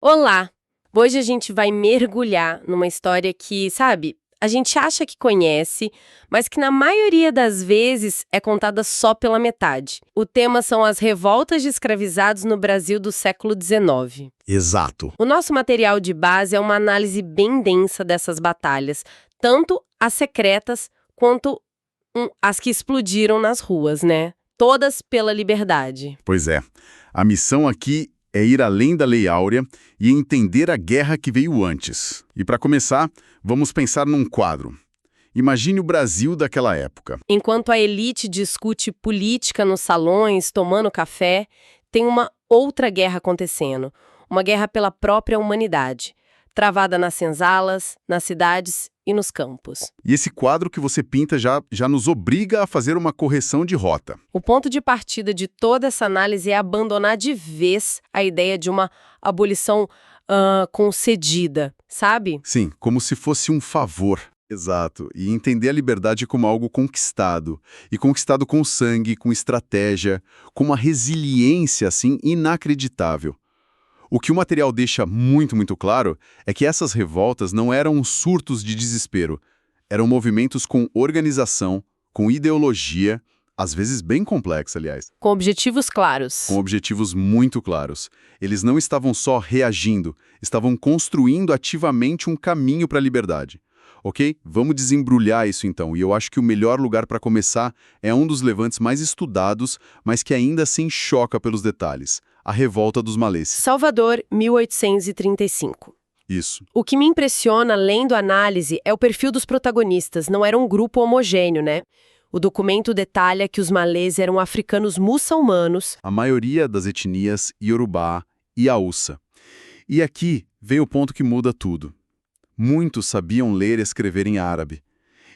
Olá! Hoje a gente vai mergulhar numa história que, sabe, a gente acha que conhece, mas que na maioria das vezes é contada só pela metade. O tema são as revoltas de escravizados no Brasil do século XIX. Exato. O nosso material de base é uma análise bem densa dessas batalhas, tanto as secretas quanto as que explodiram nas ruas, né? Todas pela liberdade. Pois é. A missão aqui é ir além da Lei Áurea e entender a guerra que veio antes. E para começar, vamos pensar num quadro. Imagine o Brasil daquela época. Enquanto a elite discute política nos salões, tomando café, tem uma outra guerra acontecendo. Uma guerra pela própria humanidade, travada nas senzalas, nas cidades e nos campos. E esse quadro que você pinta já nos obriga a fazer uma correção de rota. O ponto de partida de toda essa análise é abandonar de vez a ideia de uma abolição concedida, sabe? Sim, como se fosse um favor. Exato. E entender a liberdade como algo conquistado. E conquistado com sangue, com estratégia, com uma resiliência, assim, inacreditável. O que o material deixa muito claro é que essas revoltas não eram surtos de desespero. Eram movimentos com organização, com ideologia, às vezes bem complexa, aliás. Com objetivos claros. Com objetivos muito claros. Eles não estavam só reagindo, estavam construindo ativamente um caminho para a liberdade. Ok? Vamos desembrulhar isso então, e eu acho que o melhor lugar para começar é um dos levantes mais estudados, mas que ainda assim choca pelos detalhes: a Revolta dos Malês. Salvador, 1835. Isso. O que me impressiona, lendo a análise, é o perfil dos protagonistas. Não era um grupo homogêneo, né? O documento detalha que os malês eram africanos muçulmanos. A maioria das etnias Yorubá e Hausa. E aqui vem o ponto que muda tudo. Muitos sabiam ler e escrever em árabe.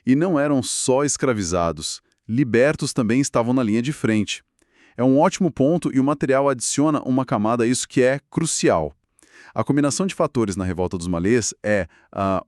E não eram só escravizados, libertos também estavam na linha de frente. É um ótimo ponto e o material adiciona uma camada a isso que é crucial. A combinação de fatores na Revolta dos Malês é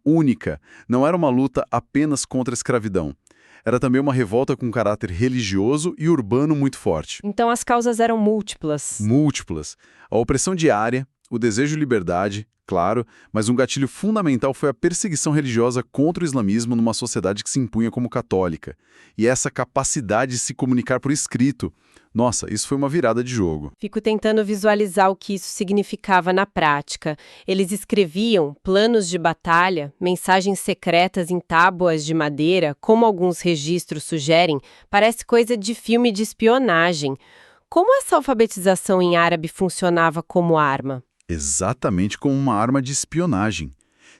única. Não era uma luta apenas contra a escravidão. Era também uma revolta com caráter religioso e urbano muito forte. Então as causas eram múltiplas. Múltiplas. A opressão diária, o desejo de liberdade, claro, mas um gatilho fundamental foi a perseguição religiosa contra o islamismo numa sociedade que se impunha como católica. E essa capacidade de se comunicar por escrito. Nossa, isso foi uma virada de jogo. Fico tentando visualizar o que isso significava na prática. Eles escreviam planos de batalha, mensagens secretas em tábuas de madeira, como alguns registros sugerem, parece coisa de filme de espionagem. Como essa alfabetização em árabe funcionava como arma? Exatamente como uma arma de espionagem.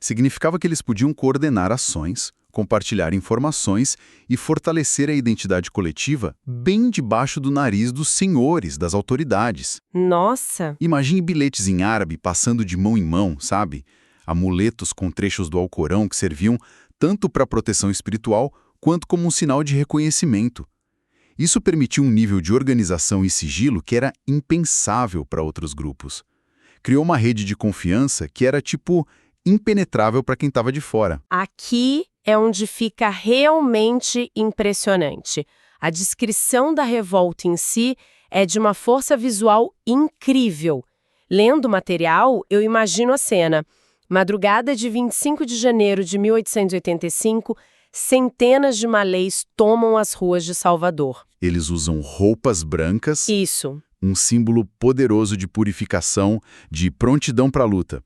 Significava que eles podiam coordenar ações, compartilhar informações e fortalecer a identidade coletiva bem debaixo do nariz dos senhores, das autoridades. Nossa! Imagine bilhetes em árabe passando de mão em mão, sabe? Amuletos com trechos do Alcorão que serviam tanto para proteção espiritual quanto como um sinal de reconhecimento. Isso permitiu um nível de organização e sigilo que era impensável para outros grupos. Criou uma rede de confiança que era, impenetrável para quem estava de fora. Aqui é onde fica realmente impressionante. A descrição da revolta em si é de uma força visual incrível. Lendo o material, eu imagino a cena. Madrugada de 25 de janeiro de 1885, centenas de malês tomam as ruas de Salvador. Eles usam roupas brancas, Isso. um símbolo poderoso de purificação, de prontidão para a luta.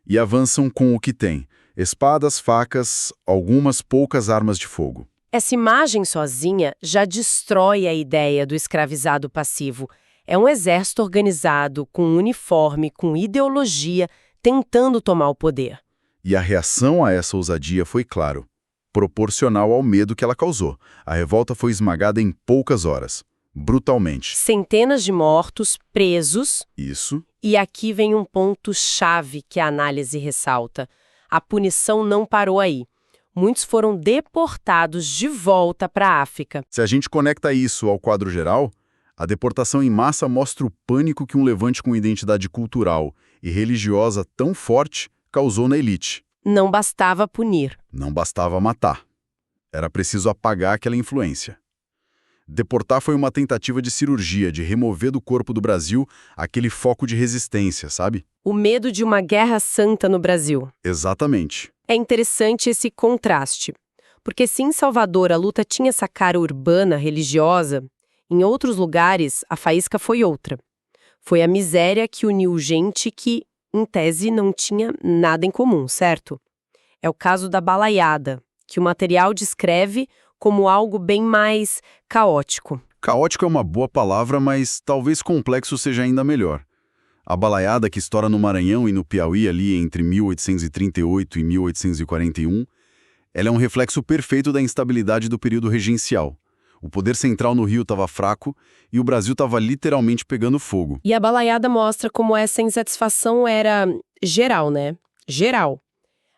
E avançam com o que tem: espadas, facas, algumas poucas armas de fogo. Essa imagem sozinha já destrói a ideia do escravizado passivo. É um exército organizado, com uniforme, com ideologia, tentando tomar o poder. E a reação a essa ousadia foi, claro, proporcional ao medo que ela causou. A revolta foi esmagada em poucas horas, brutalmente. Centenas de mortos, presos. Isso. E aqui vem um ponto-chave que a análise ressalta. A punição não parou aí. Muitos foram deportados de volta para a África. Se a gente conecta isso ao quadro geral, a deportação em massa mostra o pânico que um levante com identidade cultural e religiosa tão forte causou na elite. Não bastava punir. Não bastava matar. Era preciso apagar aquela influência. Deportar foi uma tentativa de cirurgia, de remover do corpo do Brasil aquele foco de resistência, sabe? O medo de uma guerra santa no Brasil. Exatamente. É interessante esse contraste, porque se em Salvador a luta tinha essa cara urbana, religiosa, em outros lugares a faísca foi outra. Foi a miséria que uniu gente que, em tese, não tinha nada em comum, certo? É o caso da balaiada, que o material descreve como algo bem mais caótico. Caótico é uma boa palavra, mas talvez complexo seja ainda melhor. A balaiada que estoura no Maranhão e no Piauí ali entre 1838 e 1841, ela é um reflexo perfeito da instabilidade do período regencial. O poder central no Rio estava fraco e o Brasil estava literalmente pegando fogo. E a balaiada mostra como essa insatisfação era geral, né? Geral.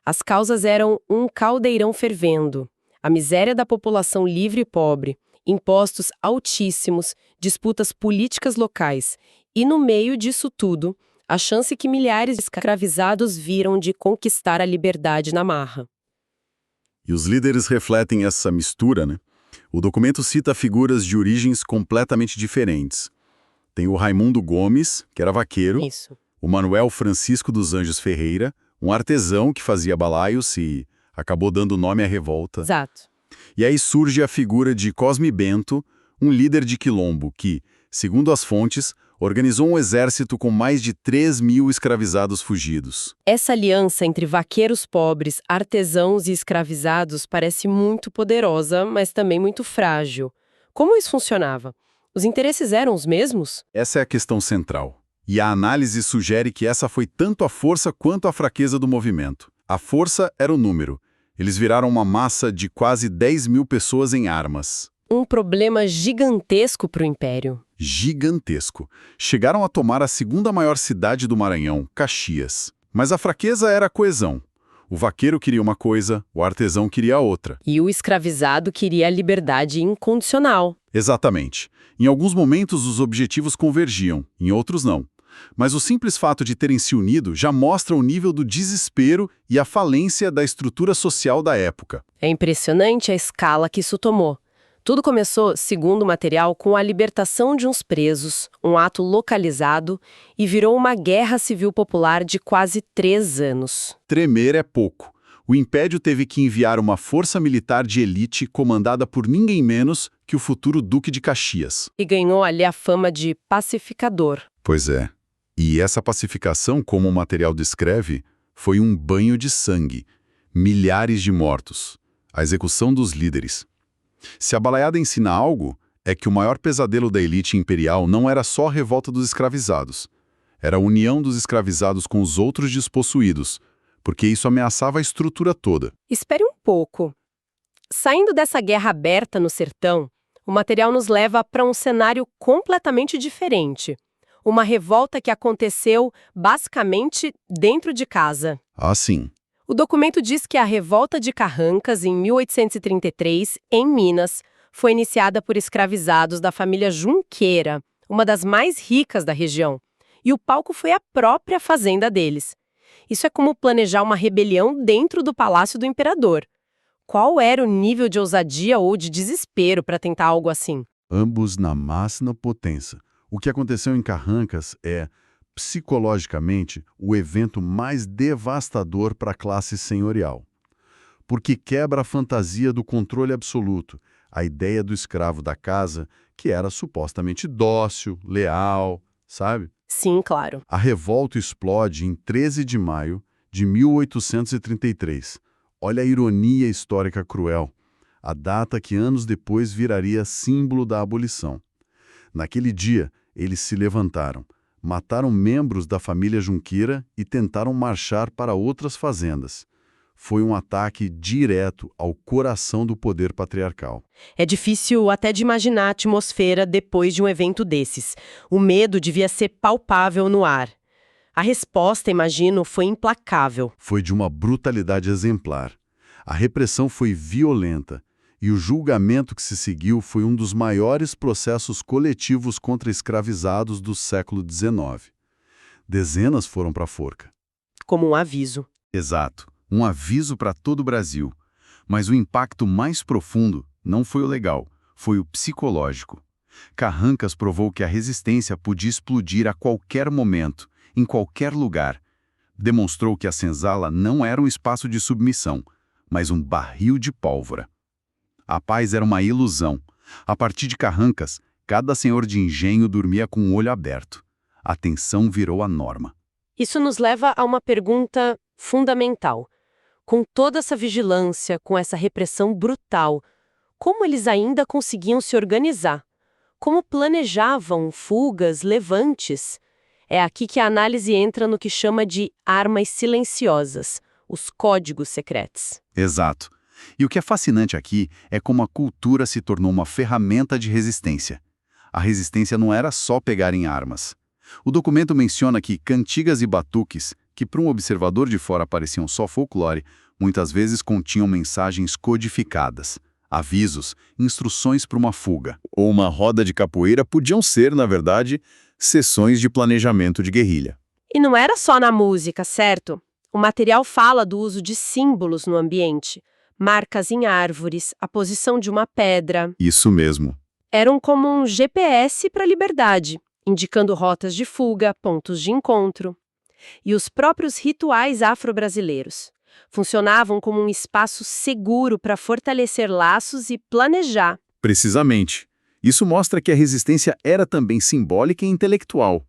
As causas eram um caldeirão fervendo, a miséria da população livre e pobre, impostos altíssimos, disputas políticas locais e, no meio disso tudo, a chance que milhares de escravizados viram de conquistar a liberdade na marra. E os líderes refletem essa mistura, né? O documento cita figuras de origens completamente diferentes. Tem o Raimundo Gomes, que era vaqueiro, Isso. o Manuel Francisco dos Anjos Ferreira, um artesão que fazia balaios e acabou dando nome à revolta. Exato. E aí surge a figura de Cosme Bento, um líder de quilombo que, segundo as fontes, organizou um exército com mais de 3.000 escravizados fugidos. Essa aliança entre vaqueiros pobres, artesãos e escravizados parece muito poderosa, mas também muito frágil. Como isso funcionava? Os interesses eram os mesmos? Essa é a questão central. E a análise sugere que essa foi tanto a força quanto a fraqueza do movimento. A força era o número. Eles viraram uma massa de quase 10.000 pessoas em armas. Um problema gigantesco para o Império. Gigantesco. Chegaram a tomar a segunda maior cidade do Maranhão, Caxias. Mas a fraqueza era a coesão. O vaqueiro queria uma coisa, o artesão queria outra. E o escravizado queria a liberdade incondicional. Exatamente. Em alguns momentos os objetivos convergiam, em outros não. Mas o simples fato de terem se unido já mostra o nível do desespero e a falência da estrutura social da época. É impressionante a escala que isso tomou. Tudo começou, segundo o material, com a libertação de uns presos, um ato localizado, e virou uma guerra civil popular de quase 3 anos. Tremer é pouco. O Império teve que enviar uma força militar de elite comandada por ninguém menos que o futuro Duque de Caxias. E ganhou ali a fama de pacificador. Pois é. E essa pacificação, como o material descreve, foi um banho de sangue. Milhares de mortos. A execução dos líderes. Se a balaiada ensina algo, é que o maior pesadelo da elite imperial não era só a revolta dos escravizados. Era a união dos escravizados com os outros despossuídos, porque isso ameaçava a estrutura toda. Espere um pouco. Saindo dessa guerra aberta no sertão, o material nos leva para um cenário completamente diferente. Uma revolta que aconteceu, basicamente, dentro de casa. Ah, sim. O documento diz que a Revolta de Carrancas, em 1833, em Minas, foi iniciada por escravizados da família Junqueira, uma das mais ricas da região, e o palco foi a própria fazenda deles. Isso é como planejar uma rebelião dentro do palácio do imperador. Qual era o nível de ousadia ou de desespero para tentar algo assim? Ambos na máxima potência. O que aconteceu em Carrancas é, psicologicamente, o evento mais devastador para a classe senhorial. Porque quebra a fantasia do controle absoluto, a ideia do escravo da casa, que era supostamente dócil, leal, sabe? Sim, claro. A revolta explode em 13 de maio de 1833. Olha a ironia histórica cruel. A data que anos depois viraria símbolo da abolição. Naquele dia, eles se levantaram, mataram membros da família Junqueira e tentaram marchar para outras fazendas. Foi um ataque direto ao coração do poder patriarcal. É difícil até de imaginar a atmosfera depois de um evento desses. O medo devia ser palpável no ar. A resposta, imagino, foi implacável. Foi de uma brutalidade exemplar. A repressão foi violenta. E o julgamento que se seguiu foi um dos maiores processos coletivos contra escravizados do século XIX. Dezenas foram para a forca. Como um aviso. Exato, um aviso para todo o Brasil. Mas o impacto mais profundo não foi o legal, foi o psicológico. Carrancas provou que a resistência podia explodir a qualquer momento, em qualquer lugar. Demonstrou que a senzala não era um espaço de submissão, mas um barril de pólvora. A paz era uma ilusão. A partir de Carrancas, cada senhor de engenho dormia com o olho aberto. A tensão virou a norma. Isso nos leva a uma pergunta fundamental. Com toda essa vigilância, com essa repressão brutal, como eles ainda conseguiam se organizar? Como planejavam fugas, levantes? É aqui que a análise entra no que chama de armas silenciosas, os códigos secretos. Exato. E o que é fascinante aqui é como a cultura se tornou uma ferramenta de resistência. A resistência não era só pegar em armas. O documento menciona que cantigas e batuques, que para um observador de fora pareciam só folclore, muitas vezes continham mensagens codificadas. Avisos, instruções para uma fuga. Ou uma roda de capoeira podiam ser, na verdade, sessões de planejamento de guerrilha. E não era só na música, certo? O material fala do uso de símbolos no ambiente. Marcas em árvores, a posição de uma pedra. Isso mesmo. Eram como um GPS para a liberdade, indicando rotas de fuga, pontos de encontro. E os próprios rituais afro-brasileiros funcionavam como um espaço seguro para fortalecer laços e planejar. Precisamente. Isso mostra que a resistência era também simbólica e intelectual.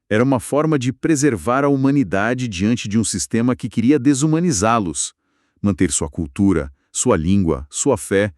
Era uma forma de preservar a humanidade diante de um sistema que queria desumanizá-los, manter sua cultura, sua língua, sua fé.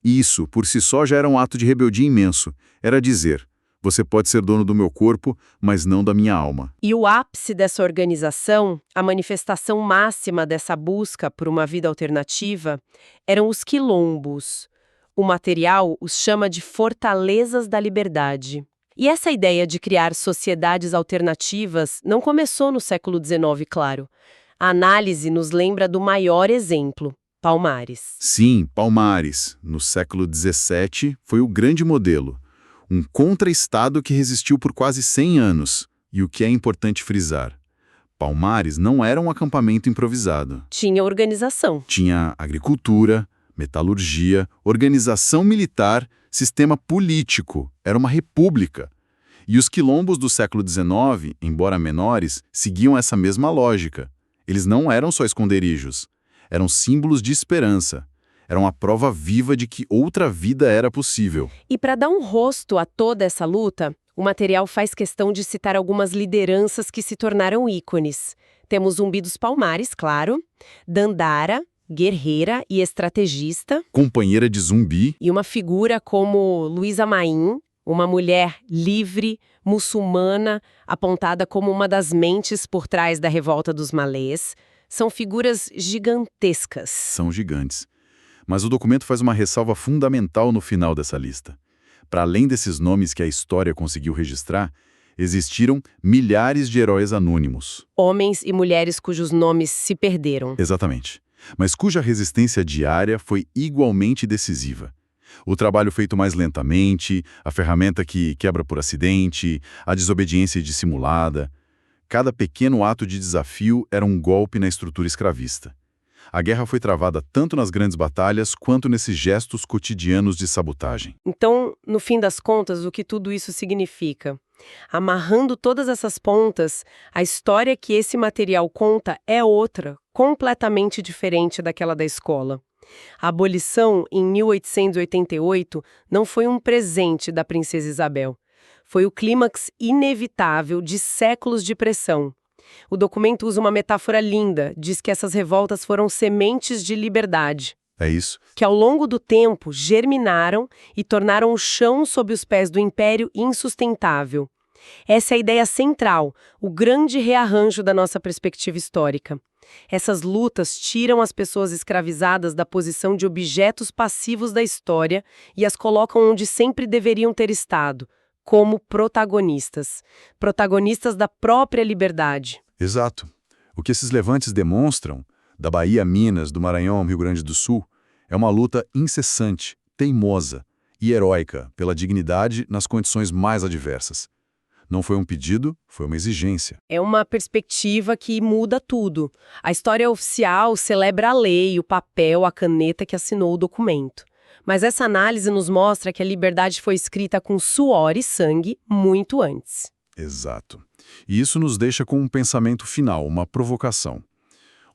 E isso, por si só, já era um ato de rebeldia imenso. Era dizer: você pode ser dono do meu corpo, mas não da minha alma. E o ápice dessa organização, a manifestação máxima dessa busca por uma vida alternativa, eram os quilombos. O material os chama de fortalezas da liberdade. E essa ideia de criar sociedades alternativas não começou no século XIX, claro. A análise nos lembra do maior exemplo, Palmares. Sim, Palmares, no século XVII, foi o grande modelo. Um contra-estado que resistiu por quase 100 anos. E o que é importante frisar: Palmares não era um acampamento improvisado. Tinha organização. Tinha agricultura, metalurgia, organização militar, sistema político. Era uma república. E os quilombos do século XIX, embora menores, seguiam essa mesma lógica. Eles não eram só esconderijos. Eram símbolos de esperança. Eram a prova viva de que outra vida era possível. E para dar um rosto a toda essa luta, o material faz questão de citar algumas lideranças que se tornaram ícones. Temos Zumbi dos Palmares, claro, Dandara, guerreira e estrategista. Companheira de Zumbi. E uma figura como Luísa Maim, uma mulher livre, muçulmana, apontada como uma das mentes por trás da revolta dos malês. São figuras gigantescas. São gigantes. Mas o documento faz uma ressalva fundamental no final dessa lista. Para além desses nomes que a história conseguiu registrar, existiram milhares de heróis anônimos. Homens e mulheres cujos nomes se perderam. Exatamente. Mas cuja resistência diária foi igualmente decisiva. O trabalho feito mais lentamente, a ferramenta que quebra por acidente, a desobediência dissimulada. Cada pequeno ato de desafio era um golpe na estrutura escravista. A guerra foi travada tanto nas grandes batalhas quanto nesses gestos cotidianos de sabotagem. Então, no fim das contas, o que tudo isso significa? Amarrando todas essas pontas, a história que esse material conta é outra, completamente diferente daquela da escola. A abolição, em 1888, não foi um presente da princesa Isabel. Foi o clímax inevitável de séculos de pressão. O documento usa uma metáfora linda, diz que essas revoltas foram sementes de liberdade. É isso. Que ao longo do tempo germinaram e tornaram o chão sob os pés do império insustentável. Essa é a ideia central, o grande rearranjo da nossa perspectiva histórica. Essas lutas tiram as pessoas escravizadas da posição de objetos passivos da história e as colocam onde sempre deveriam ter estado, como protagonistas. Protagonistas da própria liberdade. Exato. O que esses levantes demonstram, da Bahia a Minas, do Maranhão ao Rio Grande do Sul, é uma luta incessante, teimosa e heróica pela dignidade nas condições mais adversas. Não foi um pedido, foi uma exigência. É uma perspectiva que muda tudo. A história oficial celebra a lei, o papel, a caneta que assinou o documento. Mas essa análise nos mostra que a liberdade foi escrita com suor e sangue muito antes. Exato. E isso nos deixa com um pensamento final, uma provocação.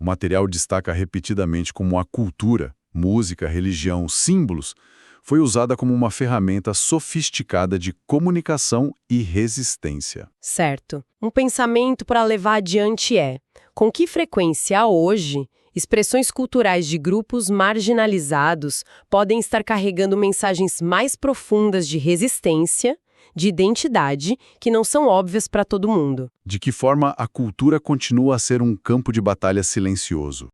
O material destaca repetidamente como a cultura, música, religião, símbolos, foi usada como uma ferramenta sofisticada de comunicação e resistência. Certo. Um pensamento para levar adiante é: com que frequência hoje expressões culturais de grupos marginalizados podem estar carregando mensagens mais profundas de resistência, de identidade, que não são óbvias para todo mundo? De que forma a cultura continua a ser um campo de batalha silencioso?